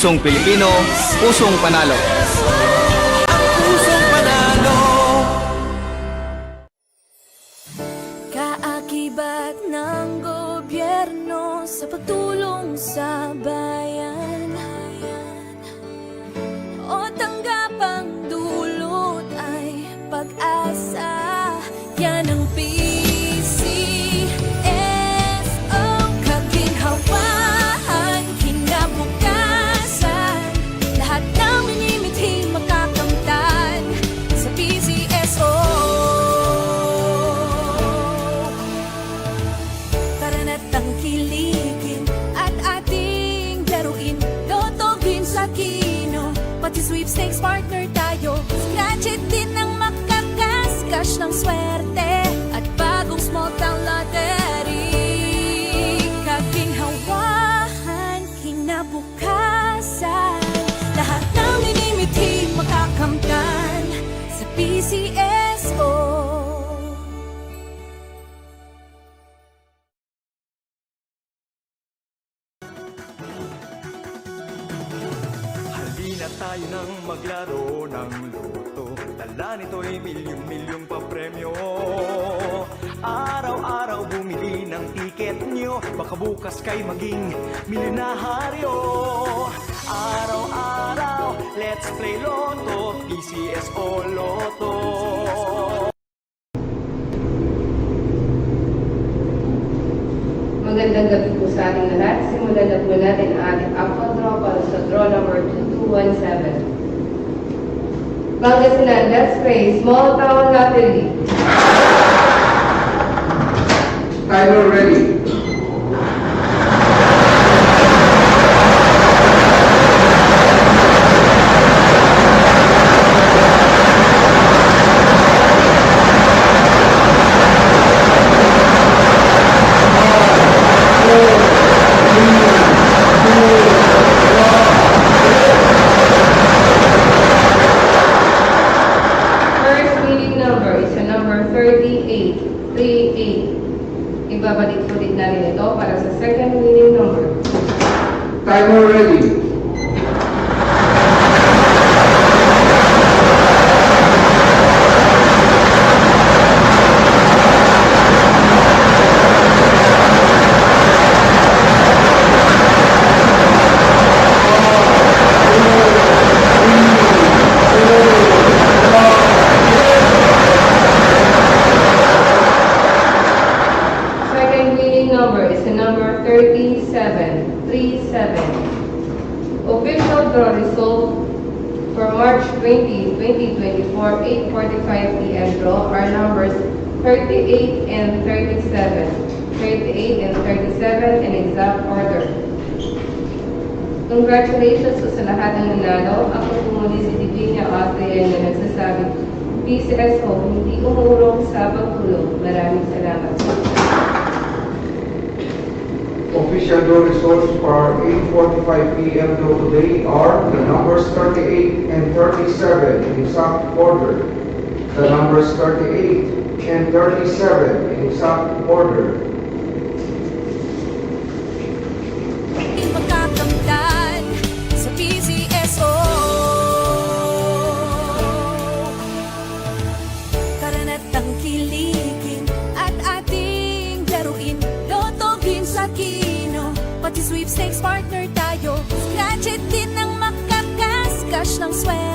Pusong Pilipino, pusong panalo. Ang pusong panalo. Kaakibat ng gobyerno sa pagtulong sa bayan, o tanggapang dulot ay pag-asa. Yan ang PCSO, kaginhawahan, kinabukasan. Lahat ng minimithi makakamtan sa PCSO. Tara na't tangkilikin at ating laruin, lotogin sa kino, pati sweepstakes partner tayo. Scratch it din ang makakas, cash ng swerte at bagong small town lottery. Kaginhawahan, kinabukasan. Lahat ng minimithi makakamtan sa PCSO. Halina tayo nang maglaro ng loto. Dala nito'y milyong-milyong papremyo. Araw-araw bumili ng tiket nyo, baka bukas kay maging milyonaryo. Araw-araw, let's play Lotto, PCSO Lotto. Magandang gabi po sa ating lahat. Simulan na po natin ang ating Apple Draw para sa draw number 2217. Pangasinan, let's play Small Town Lottery. Timer ready. First meeting number is a number 3838. Ibabalik ulit natin ito para sa second meeting number. Timer ready. Second meeting number is the number 3737. Official draw result for March 20, 2024, 8:45 p.m. draw are numbers 38 and 37. 38 and 37 in exact order. Congratulations po sa lahat ng nanalo. Ako po muli si Divina Austria na nagsasabi, PCSO, hindi umurong sa pagtulong. Maraming salamat. Official draw results for 8:45 p.m. draw today are the numbers 38 and 37 in exact order. The numbers 38 and 37 in exact order. Makakamtan sa PCSO. Tara na't tangkilikin at ating laruin, lotogin sa kino, pati sweepstakes partner tayo. Scratch it din ang makakas, cash ng swerte